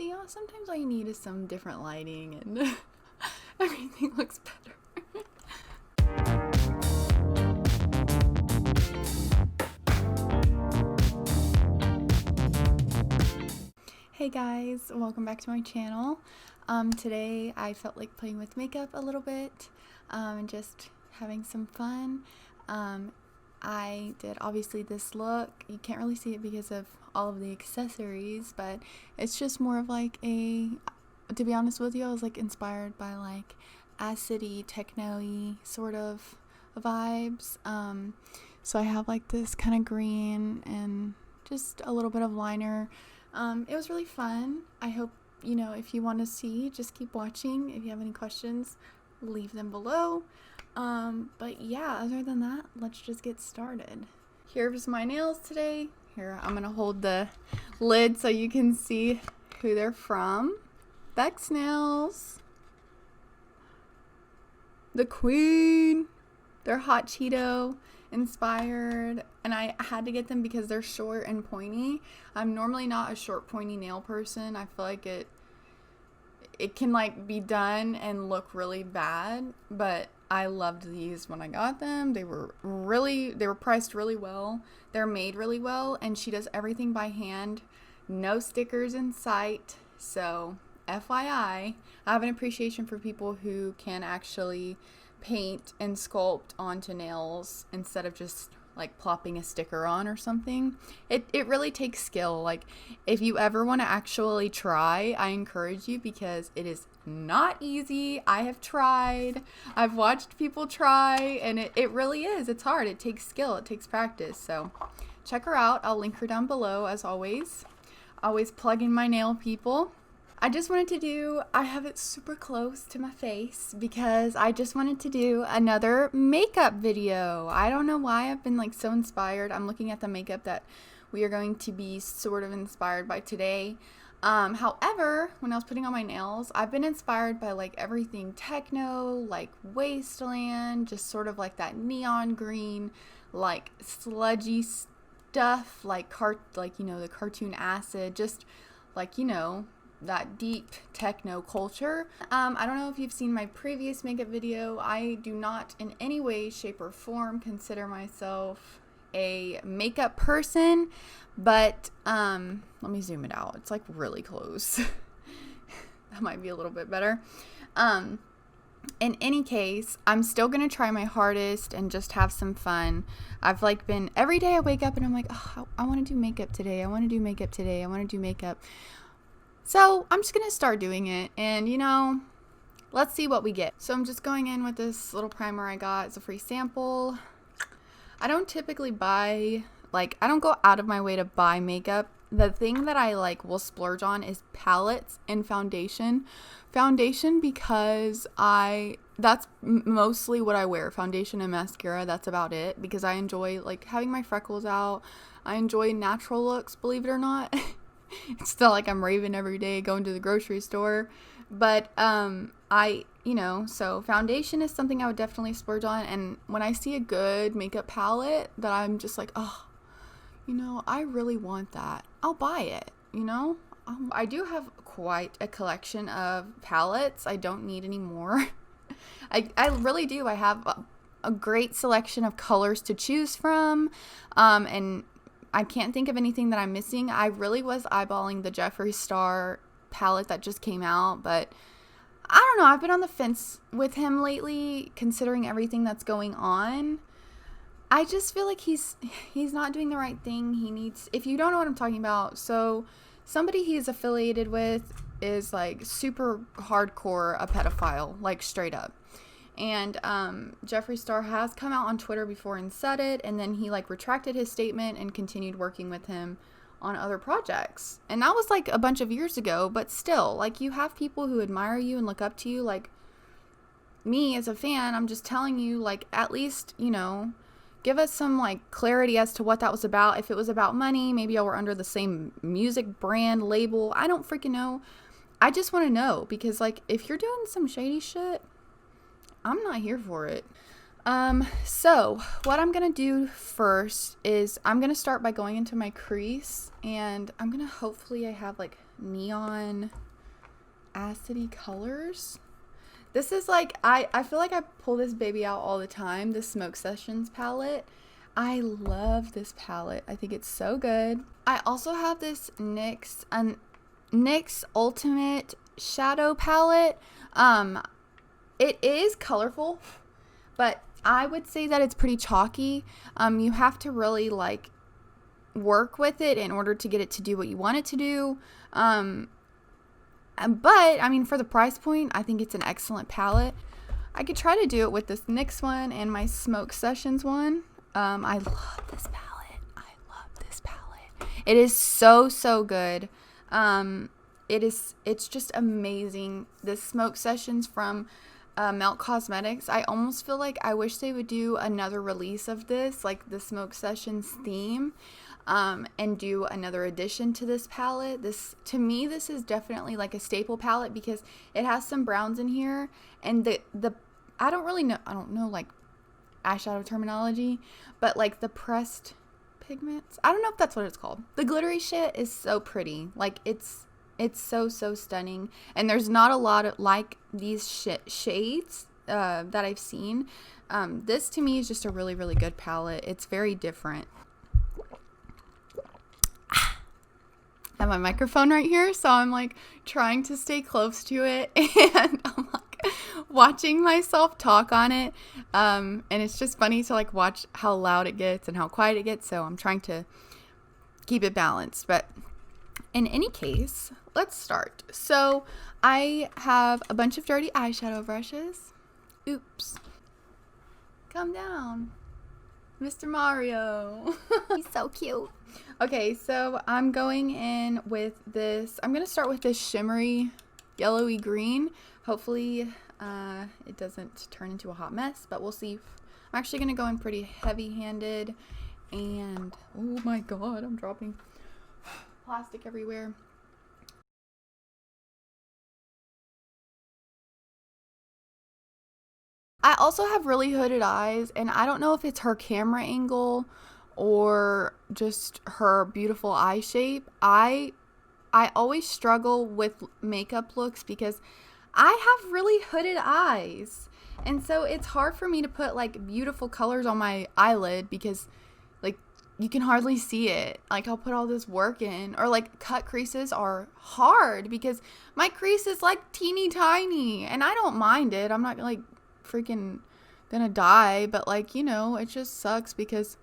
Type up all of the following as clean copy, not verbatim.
See, sometimes all you need is some different lighting and everything looks better. Hey guys, welcome back to my channel. Today I felt like playing with makeup a little bit and just having some fun. I did obviously this look. You can't really see it because of all of the accessories, but it's just more of like to be honest with you, I was like inspired by like acidy, techno-y sort of vibes. So I have like this kind of green and just a little bit of liner. It was really fun. I hope, if you want to see, just keep watching. If you have any questions, leave them below. But yeah, other than that, let's just get started. Here's my nails today. Here, I'm going to hold the lid so you can see who they're from. Bex Nails. The Queen. They're Hot Cheeto inspired, and I had to get them because they're short and pointy. I'm normally not a short pointy nail person. I feel like it can like be done and look really bad, but I loved these when I got them. They were priced really well. They're made really well, and she does everything by hand. No stickers in sight. So FYI, I have an appreciation for people who can actually paint and sculpt onto nails instead of just like plopping a sticker on or something. It really takes skill. Like, if you ever want to actually try, I encourage you, because it is not easy. I have tried. I've watched people try, and it really is. It's hard. It takes skill. It takes practice. So check her out. I'll link her down below as always. Always plugging my nail people. I just wanted to I have it super close to my face because I just wanted to do another makeup video. I don't know why I've been like so inspired. I'm looking at the makeup that we are going to be sort of inspired by today. However, when I was putting on my nails, I've been inspired by like everything techno, like Wasteland, just sort of like that neon green, like sludgy stuff, like the cartoon acid, just like, that deep techno culture. I don't know if you've seen my previous makeup video. I do not in any way, shape, or form consider myself a makeup person, but let me zoom it out. It's like really close. That might be a little bit better. In any case, I'm still gonna try my hardest and just have some fun. I've like been, every day I wake up and I'm like, oh, I want to do makeup today. I want to do makeup today. I want to do makeup. So I'm just going to start doing it, and let's see what we get. So I'm just going in with this little primer I got. It's a free sample. I don't typically buy, I don't go out of my way to buy makeup. The thing that I will splurge on is palettes and foundation. Foundation because that's mostly what I wear. Foundation and mascara, that's about it, because I enjoy having my freckles out. I enjoy natural looks, believe it or not. It's still like I'm raving every day going to the grocery store, but so foundation is something I would definitely splurge on. And when I see a good makeup palette that I'm just like, oh, I really want that, I'll buy it. I do have quite a collection of palettes. I don't need any more. I really do. I have a great selection of colors to choose from, and I can't think of anything that I'm missing. I really was eyeballing the Jeffree Star palette that just came out, but I don't know. I've been on the fence with him lately, considering everything that's going on. I just feel like he's not doing the right thing. He needs, if you don't know what I'm talking about, so somebody he's affiliated with is like super hardcore a pedophile, like straight up. And Jeffree Star has come out on Twitter before and said it, and then he retracted his statement and continued working with him on other projects. And that was a bunch of years ago, but still, you have people who admire you and look up to you. Me as a fan, I'm just telling you, at least, give us some clarity as to what that was about. If it was about money, maybe y'all were under the same music brand label. I don't freaking know. I just want to know, because if you're doing some shady shit, I'm not here for it. So what I'm going to do first is I'm going to start by going into my crease, and I'm going to hopefully I have neon acidy colors. This is like, I feel like I pull this baby out all the time, the Smoke Sessions palette. I love this palette. I think it's so good. I also have this NYX Ultimate Shadow palette. It is colorful, but I would say that it's pretty chalky. You have to really like work with it in order to get it to do what you want it to do. But I mean, for the price point, I think it's an excellent palette. I could try to do it with this NYX one and my Smoke Sessions one. I love this palette. I love this palette. It is so, so good. It's just amazing. This Smoke Sessions from Melt Cosmetics. I almost feel like I wish they would do another release of this, like the Smoke Sessions theme, and do another addition to this palette. This, to me, this is definitely like a staple palette because it has some browns in here, and I don't know like eyeshadow terminology, but like the pressed pigments, I don't know if that's what it's called. The glittery shit is so pretty. Like it's so, so stunning, and there's not a lot of like these shades that I've seen. This to me is just a really, really good palette. It's very different. I have my microphone right here, so I'm like trying to stay close to it, and I'm like watching myself talk on it, and it's just funny to like watch how loud it gets and how quiet it gets, so I'm trying to keep it balanced. But in any case, let's start. So I have a bunch of dirty eyeshadow brushes. Oops. Calm down, Mr. Mario. He's so cute. Okay, so I'm going in with this. I'm going to start with this shimmery yellowy green. Hopefully it doesn't turn into a hot mess, but we'll see. I'm actually going to go in pretty heavy-handed, and oh my god, I'm dropping plastic everywhere. I also have really hooded eyes, and I don't know if it's her camera angle or just her beautiful eye shape. I always struggle with makeup looks because I have really hooded eyes, and so it's hard for me to put like beautiful colors on my eyelid because like you can hardly see it. Like I'll put all this work in, or like cut creases are hard because my crease is like teeny tiny, and I don't mind it. I'm not like freaking gonna die, but like, you know, it just sucks because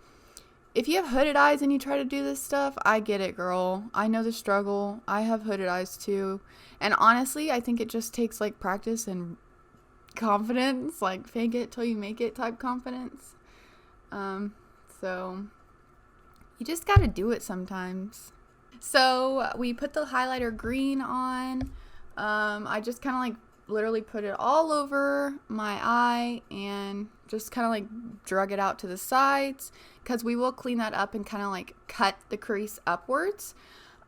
if you have hooded eyes and you try to do this stuff, I get it, girl. I know the struggle. I have hooded eyes too, and honestly I think it just takes like practice and confidence, like fake it till you make it type confidence. So you just gotta do it sometimes. So we put the highlighter green on. I just kind of like literally put it all over my eye and just kind of like drug it out to the sides because we will clean that up and kind of like cut the crease upwards.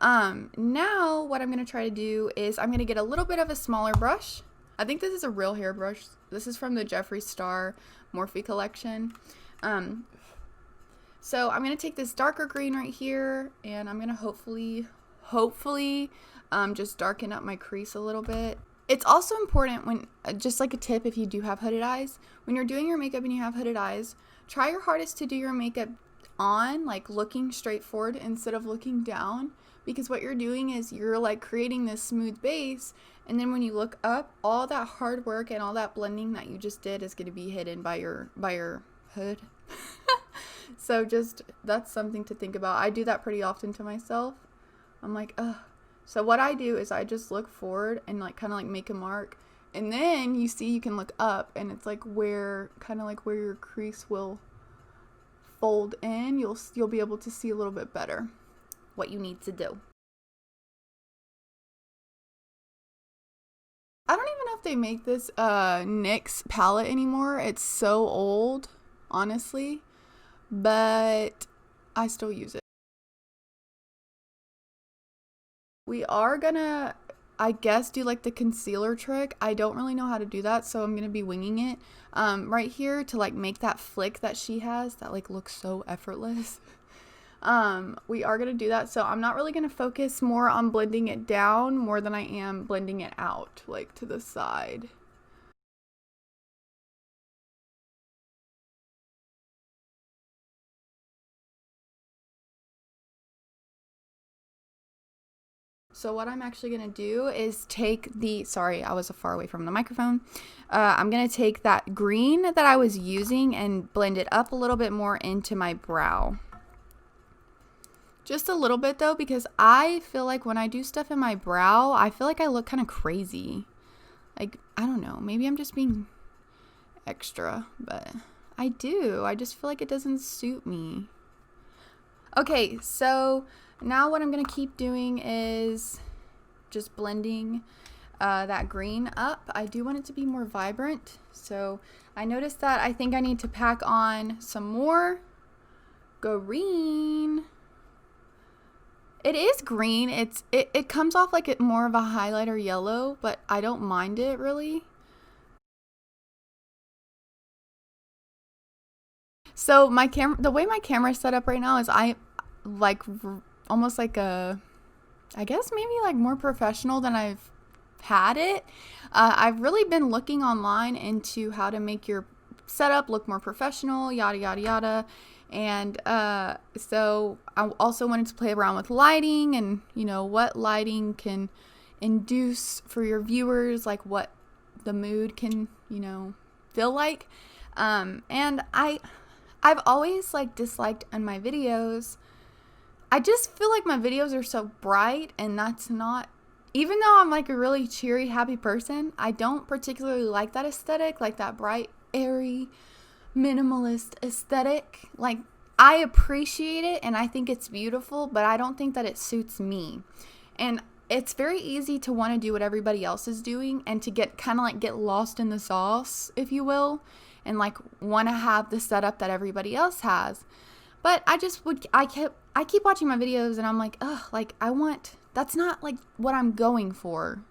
Now what I'm going to try to do is I'm going to get a little bit of a smaller brush. I think this is a real hair brush. This is from the Jeffree Star Morphe collection. So I'm going to take this darker green right here, and I'm going to hopefully just darken up my crease a little bit. It's also important when, just like a tip if you do have hooded eyes, when you're doing your makeup and you have hooded eyes, try your hardest to do your makeup on, like looking straight forward instead of looking down, because what you're doing is you're like creating this smooth base, and then when you look up, all that hard work and all that blending that you just did is going to be hidden by your hood. So just, that's something to think about. I do that pretty often to myself. I'm like, ugh. So what I do is I just look forward and like kind of like make a mark, and then you see you can look up, and it's like where kind of like where your crease will fold in. You'll be able to see a little bit better what you need to do. I don't even know if they make this NYX palette anymore. It's so old, honestly, but I still use it. We are gonna, I guess, do like the concealer trick. I don't really know how to do that, so I'm gonna be winging it right here to like make that flick that she has that like looks so effortless. we are going to do that. So I'm not really going to focus more on blending it down more than I am blending it out, like to the side. So what I'm actually going to do is take the, sorry, I was far away from the microphone. I'm going to take that green that I was using and blend it up a little bit more into my brow. Just a little bit though, because I feel like when I do stuff in my brow, I feel like I look kind of crazy. Like, I don't know, maybe I'm just being extra, but I do. I just feel like it doesn't suit me. Okay, so now what I'm going to keep doing is just blending that green up. I do want it to be more vibrant. So I noticed that I think I need to pack on some more green. It is green. It comes off like more of a highlighter yellow, but I don't mind it really. So the way my camera is set up right now is I like almost like a, I guess maybe like more professional than I've had it. I've really been looking online into how to make your setup look more professional, yada yada yada. And so I also wanted to play around with lighting and, you know, what lighting can induce for your viewers, like what the mood can, you know, feel like. And I've always like disliked in my videos, I just feel like my videos are so bright, and that's not, even though I'm like a really cheery, happy person, I don't particularly like that aesthetic, like that bright, airy, minimalist aesthetic. Like, I appreciate it and I think it's beautiful, but I don't think that it suits me. And it's very easy to want to do what everybody else is doing and to get kind of like get lost in the sauce, if you will, and like want to have the setup that everybody else has. But I keep watching my videos and I'm like, ugh, like that's not like what I'm going for.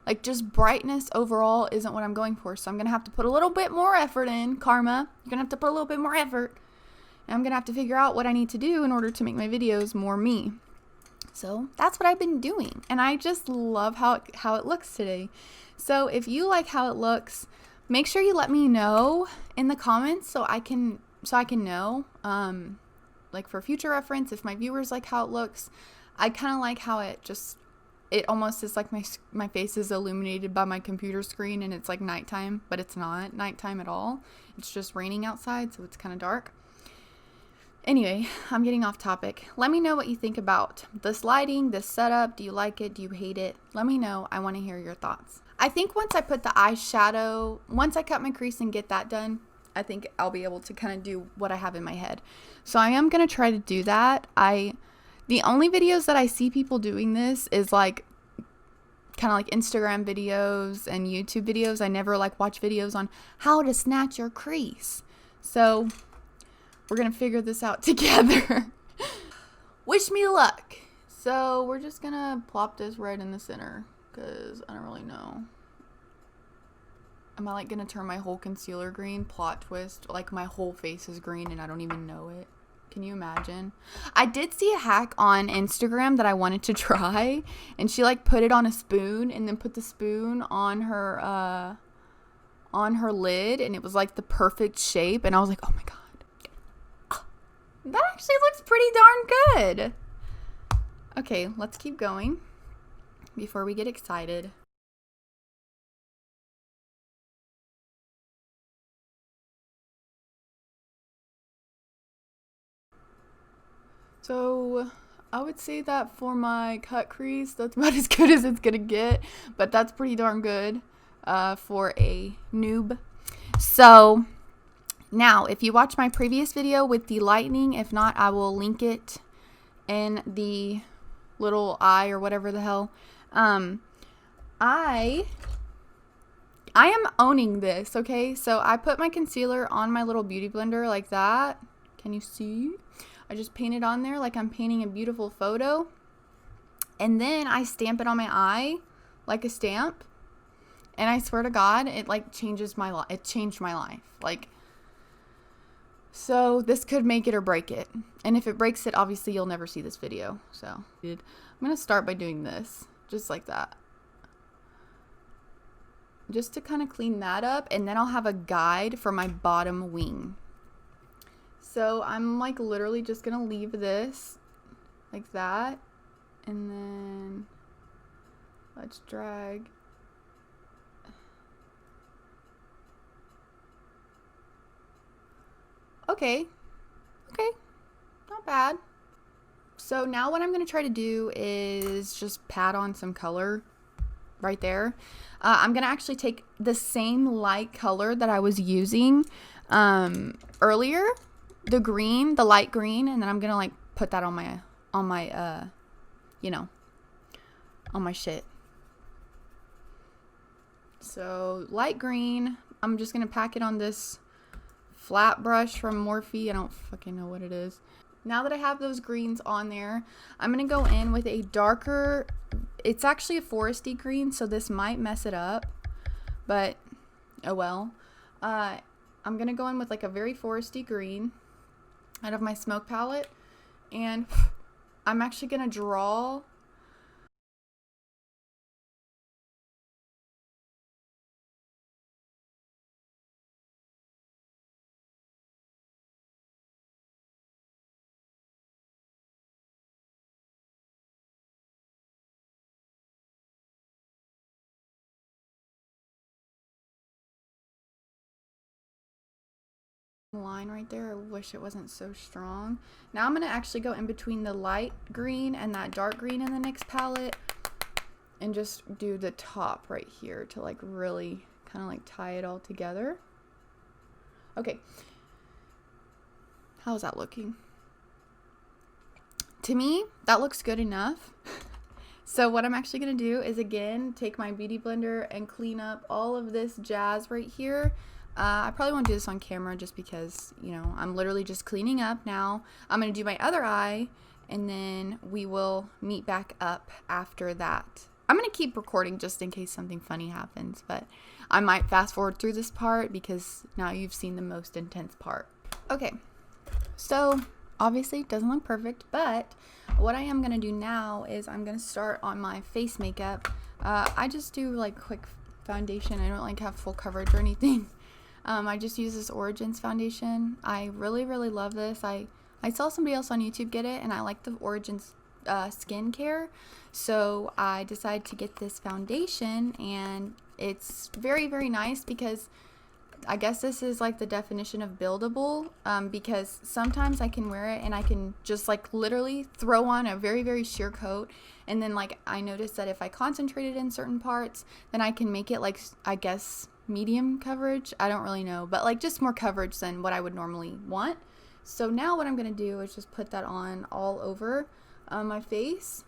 Like, just brightness overall isn't what I'm going for. So I'm going to have to put a little bit more effort in, karma. You're going to have to put a little bit more effort. And I'm going to have to figure out what I need to do in order to make my videos more me. So that's what I've been doing. And I just love how it looks today. So if you like how it looks, make sure you let me know in the comments so I can know, like for future reference, if my viewers like how it looks. I kind of like how it almost is like my face is illuminated by my computer screen and it's like nighttime, but it's not nighttime at all. It's just raining outside, so it's kind of dark. Anyway, I'm getting off topic. Let me know what you think about this lighting, this setup. Do you like it? Do you hate it? Let me know. I want to hear your thoughts. I think once I put the eyeshadow, once I cut my crease and get that done, I think I'll be able to kind of do what I have in my head. So I am going to try to do that. The only videos that I see people doing this is like kind of like Instagram videos and YouTube videos. I never like watch videos on how to snatch your crease. So we're going to figure this out together. Wish me luck. So we're just going to plop this right in the center because I don't really know. Am I like going to turn my whole concealer green? Plot twist. Like my whole face is green and I don't even know it. Can you imagine? I did see a hack on Instagram that I wanted to try, and she like put it on a spoon and then put the spoon on her lid, and it was like the perfect shape, and I was like, oh my god. That actually looks pretty darn good. Okay, let's keep going before we get excited. So I would say that for my cut crease, that's about as good as it's gonna get, but that's pretty darn good for a noob. So now, if you watch my previous video with the lightning, if not, I will link it in the little eye or whatever the hell. I am owning this, okay? So I put my concealer on my little beauty blender like that. Can you see? I just paint it on there like I'm painting a beautiful photo. And then I stamp it on my eye like a stamp. And I swear to God, it like changes my life. It changed my life. Like, So this could make it or break it. And if it breaks it, obviously you'll never see this video. So I'm going to start by doing this, just like that. Just to kind of clean that up, and then I'll have a guide for my bottom wing. So I'm like literally just going to leave this like that. And then let's drag. Okay, not bad. So now what I'm going to try to do is just pat on some color right there. I'm going to actually take the same light color that I was using earlier, the green, the light green, and then I'm going to like put that on my you know, on my shit. So light green, I'm just going to pack it on this flat brush from Morphe. I don't fucking know what it is. Now that I have those greens on there, I'm going to go in with a darker, it's actually a foresty green, so this might mess it up, but oh well. I'm going to go in with like a very foresty green out of my smoke palette, and I'm actually going to draw line right there. I wish it wasn't so strong. Now I'm going to actually go in between the light green and that dark green in the NYX palette and just do the top right here to like really kind of like tie it all together. Okay. How's that looking? To me, that looks good enough. So what I'm actually going to do is again take my beauty blender and clean up all of this jazz right here. I probably won't do this on camera just because, you know, I'm literally just cleaning up now. I'm going to do my other eye, and then we will meet back up after that. I'm going to keep recording just in case something funny happens, but I might fast forward through this part because now you've seen the most intense part. Okay, so obviously it doesn't look perfect, but what I am going to do now is I'm going to start on my face makeup. I just do like quick foundation. I don't like have full coverage or anything. I just use this Origins foundation. I really love this. I saw somebody else on YouTube get it, and I like the Origins skincare, so I decided to get this foundation, and it's very nice because I guess this is like the definition of buildable, because sometimes I can wear it and I can just like literally throw on a very sheer coat, and then like I noticed that if I concentrated in certain parts, then I can make it like, I guess, medium coverage. I don't really know, but like just more coverage than what I would normally want. So now what I'm going to do is just put that on all over my face.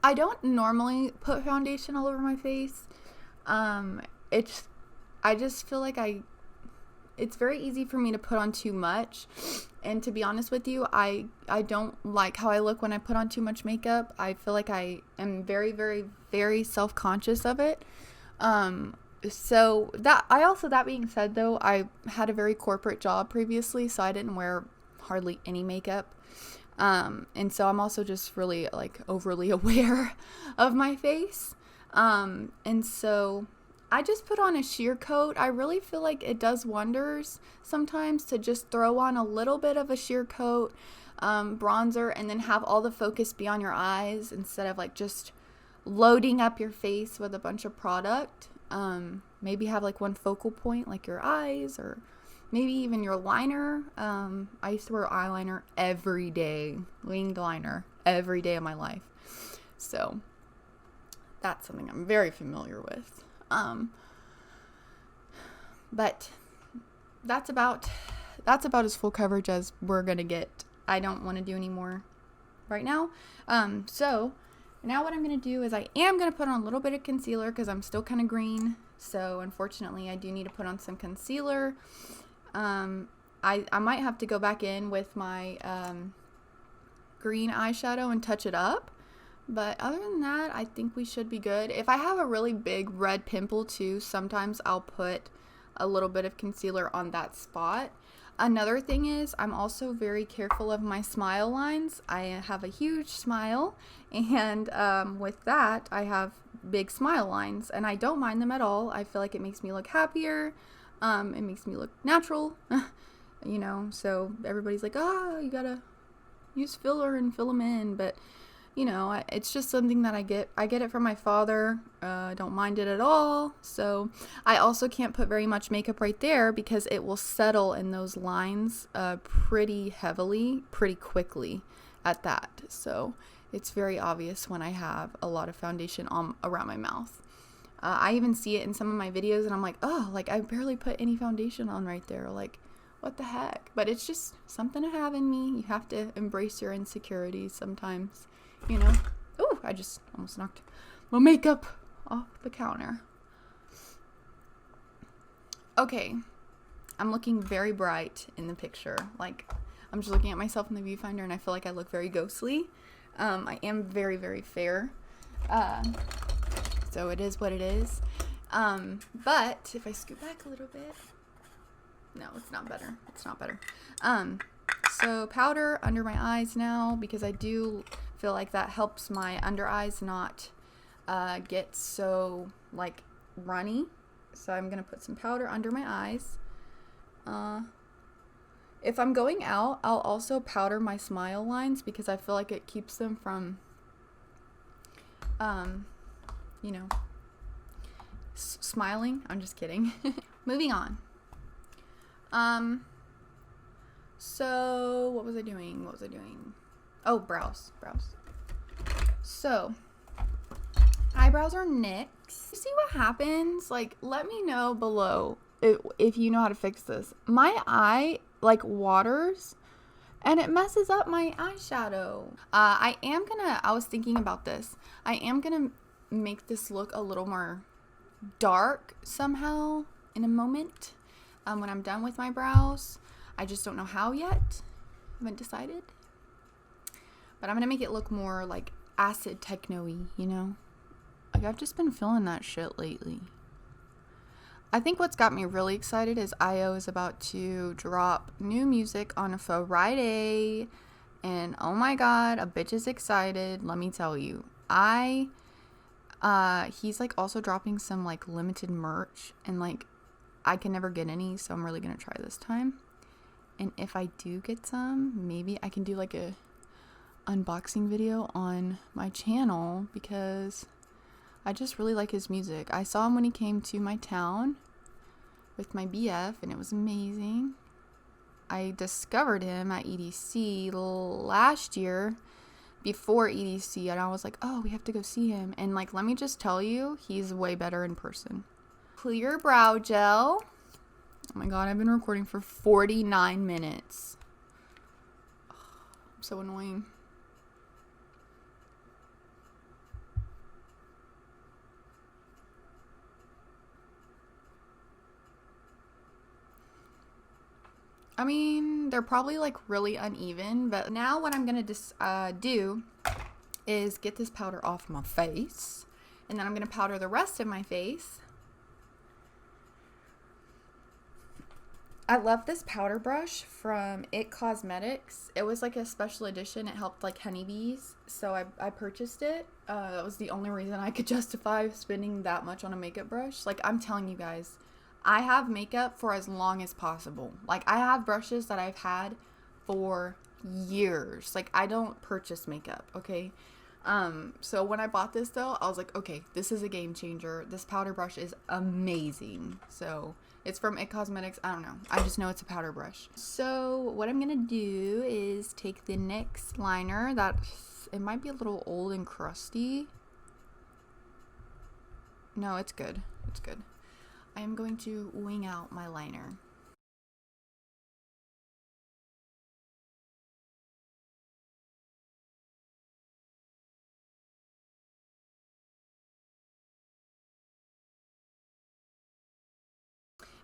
I don't normally put foundation all over my face. I just feel like it's very easy for me to put on too much, and to be honest with you, I don't like how I look when I put on too much makeup. I feel like I am very self-conscious of it. So that being said though, I had a very corporate job previously, so I didn't wear hardly any makeup. And so I'm also just really like overly aware of my face. And so I just put on a sheer coat. I really feel like it does wonders sometimes to just throw on a little bit of a sheer coat, bronzer, and then have all the focus be on your eyes instead of like just loading up your face with a bunch of product. Maybe have like one focal point, like your eyes, or maybe even your liner. I used to wear eyeliner every day, winged liner every day of my life. So that's something I'm very familiar with. But that's about as full coverage as we're gonna get. I don't want to do any more right now. So now what I'm gonna do is I am gonna put on a little bit of concealer because I'm still kind of green. So unfortunately, I do need to put on some concealer. I might have to go back in with my green eyeshadow and touch it up. But other than that, I think we should be good. If I have a really big red pimple too, sometimes I'll put a little bit of concealer on that spot. Another thing is I'm also very careful of my smile lines. I have a huge smile, and with that I have big smile lines, and I don't mind them at all. I feel like it makes me look happier. It makes me look natural, you know, so everybody's like, oh, you gotta use filler and fill them in, but you know, it's just something that I get it from my father. I don't mind it at all. So I also can't put very much makeup right there because it will settle in those lines pretty heavily, pretty quickly at that. So it's very obvious when I have a lot of foundation on around my mouth. I even see it in some of my videos and I'm like, oh, like I barely put any foundation on right there. Like, what the heck? But it's just something to have in me. You have to embrace your insecurities sometimes. You know, oh, I just almost knocked my makeup off the counter. Okay, I'm looking very bright in the picture. Like, I'm just looking at myself in the viewfinder and I feel like I look very ghostly. I am very, very fair. So it is what it is. But if I scoot back a little bit, no, it's not better. It's not better. So powder under my eyes now, because I do feel like that helps my under eyes not get so like runny. So I'm gonna put some powder under my eyes. If I'm going out, I'll also powder my smile lines because I feel like it keeps them from you know, smiling. I'm just kidding. Moving on. So what was I doing? Oh, brows. So eyebrows are NYX. See what happens? Like, let me know below if you know how to fix this. My eye like waters and it messes up my eyeshadow. I was thinking about this. I am gonna make this look a little more dark somehow in a moment when I'm done with my brows. I just don't know how yet. Haven't decided. But I'm gonna make it look more like acid techno-y, you know? Like, I've just been feeling that shit lately. I think what's got me really excited is IO is about to drop new music on a Friday. And oh my god, a bitch is excited, let me tell you. He's like also dropping some like limited merch, and like I can never get any, so I'm really gonna try this time. And if I do get some, maybe I can do like a unboxing video on my channel because I just really like his music. I saw him when he came to my town with my BF and it was amazing. I discovered him at EDC last year before EDC and I was like, oh, we have to go see him. And like, let me just tell you, he's way better in person. Clear brow gel. Oh my god, I've been recording for 49 minutes. Oh, I'm so annoying. I mean, they're probably like really uneven, but now what I'm gonna do is get this powder off my face, and then I'm gonna powder the rest of my face. I love this powder brush from IT Cosmetics. It was like a special edition. It helped like honeybees, so I purchased it. That was the only reason I could justify spending that much on a makeup brush. Like, I'm telling you guys, I have makeup for as long as possible. Like, I have brushes that I've had for years. Like, I don't purchase makeup, okay? So when I bought this though, I was like, okay, this is a game changer. This powder brush is amazing. So it's from IT Cosmetics. I don't know. I just know it's a powder brush. So what I'm gonna do is take the NYX liner. It might be a little old and crusty. No, it's good. It's good. I am going to wing out my liner.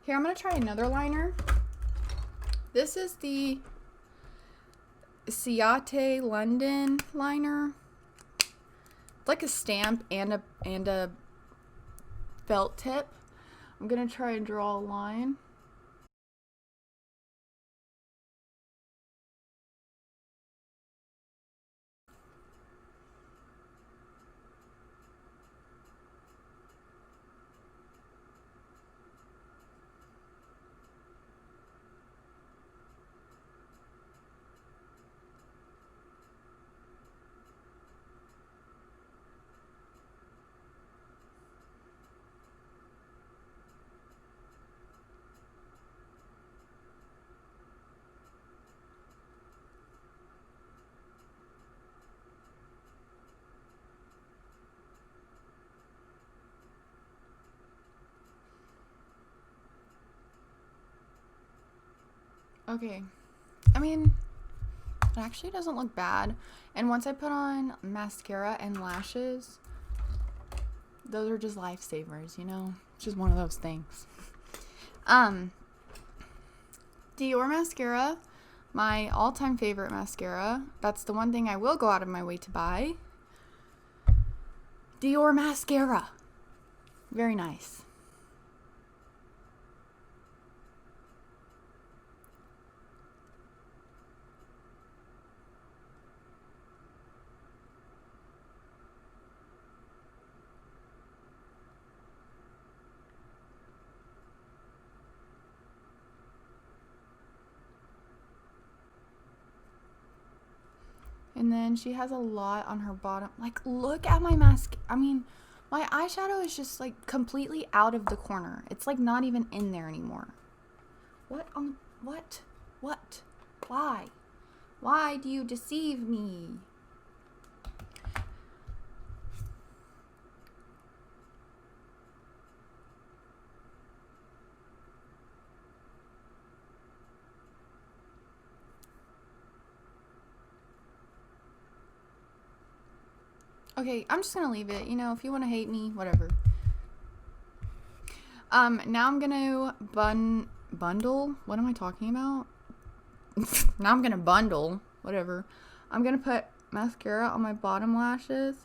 Here, I'm going to try another liner. This is the Ciate London liner. It's like a stamp and a felt tip. I'm gonna try and draw a line. Okay, I mean, it actually doesn't look bad. And once I put on mascara and lashes, those are just lifesavers, you know? It's just one of those things. Dior mascara, my all-time favorite mascara. That's the one thing I will go out of my way to buy. Dior mascara. Very nice. And then she has a lot on her bottom. Like, look at my mask. I mean, my eyeshadow is just like completely out of the corner. It's like not even in there anymore. What? What? Why? Why do you deceive me? Okay, I'm just gonna leave it. You know, if you want to hate me, whatever. Now I'm gonna bundle. What am I talking about? Now I'm gonna bundle. Whatever. I'm gonna put mascara on my bottom lashes.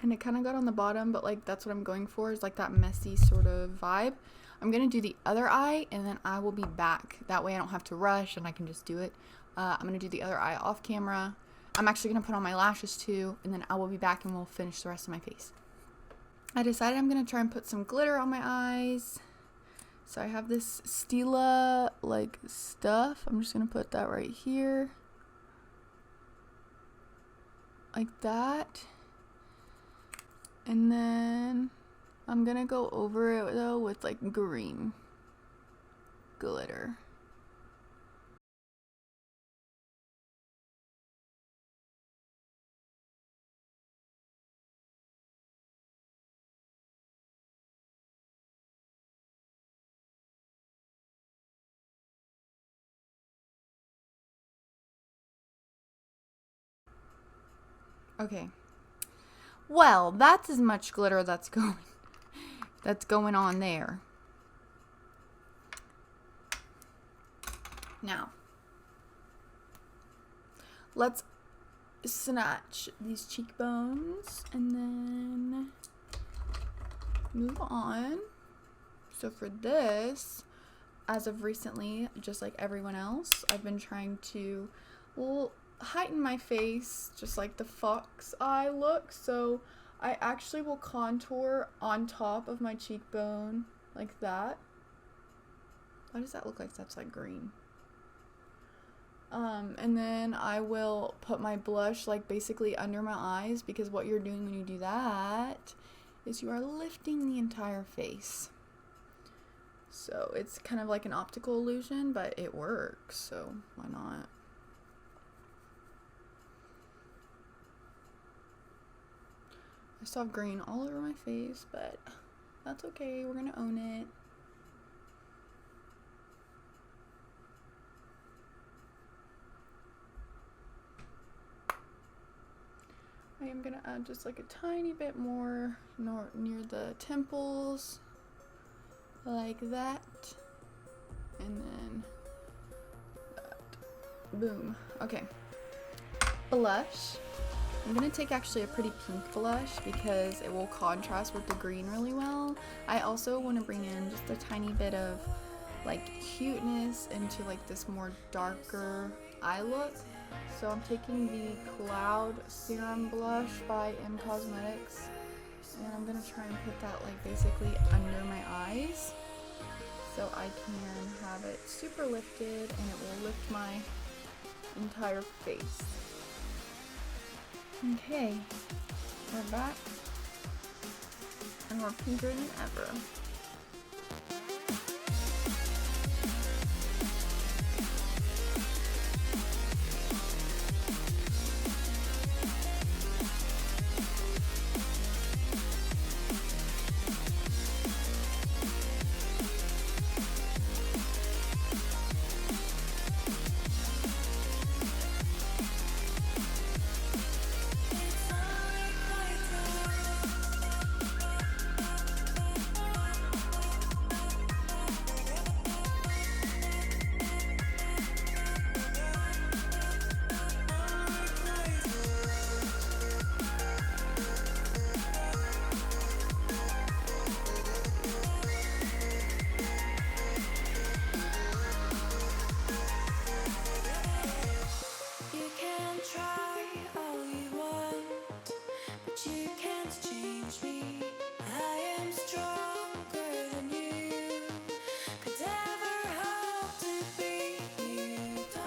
And it kind of got on the bottom, but like that's what I'm going for, is like that messy sort of vibe. I'm gonna do the other eye and then I will be back. That way I don't have to rush and I can just do it. I'm gonna do the other eye off camera. I'm actually gonna put on my lashes too, and then I will be back and we'll finish the rest of my face. I decided I'm gonna try and put some glitter on my eyes. So I have this Stila like stuff. I'm just gonna put that right here. Like that. And then I'm gonna go over it though with like green glitter. Okay. Well, that's as much glitter that's going on there. Now, let's snatch these cheekbones and then move on. So for this, as of recently, just like everyone else, I've been trying to, well, heighten my face, just like the fox eye look. So I actually will contour on top of my cheekbone like that. Why does that look like that's like green? And then I will put my blush like basically under my eyes, because what you're doing when you do that is you are lifting the entire face. So it's kind of like an optical illusion, but it works, so why not? I still have green all over my face, but that's okay. We're gonna own it. I am gonna add just like a tiny bit more near the temples, like that, and then that. Boom. Okay. Blush. I'm gonna take actually a pretty pink blush because it will contrast with the green really well. I also want to bring in just a tiny bit of like cuteness into like this more darker eye look. So I'm taking the Cloud Serum blush by M Cosmetics, and I'm gonna try and put that like basically under my eyes so I can have it super lifted and it will lift my entire face. Okay, we're back and we're pinker than ever.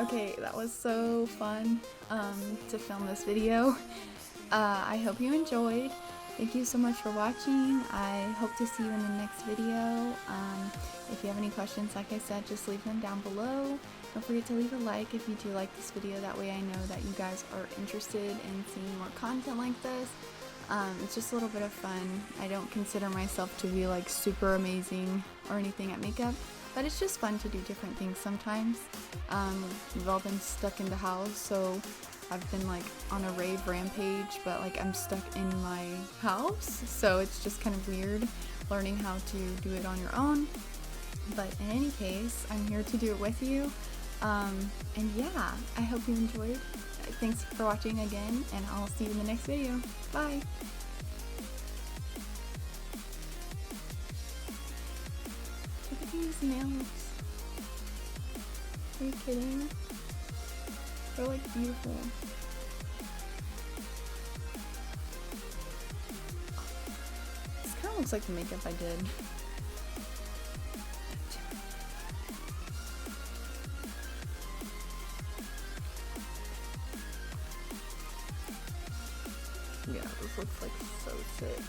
Okay, that was so fun to film this video. I hope you enjoyed. Thank you so much for watching. I hope to see you in the next video. If you have any questions, like I said, just leave them down below. Don't forget to leave a like if you do like this video. That way I know that you guys are interested in seeing more content like this. It's just a little bit of fun. I don't consider myself to be like super amazing or anything at makeup, but it's just fun to do different things sometimes. We've all been stuck in the house, so I've been like on a rave rampage, but like I'm stuck in my house, so it's just kind of weird learning how to do it on your own. But in any case, I'm here to do it with you. And yeah, I hope you enjoyed. Thanks for watching again, and I'll see you in the next video. Bye! Look at these nails. Are you kidding? They're like beautiful. This kind of looks like the makeup I did. Yeah, this looks like so sick.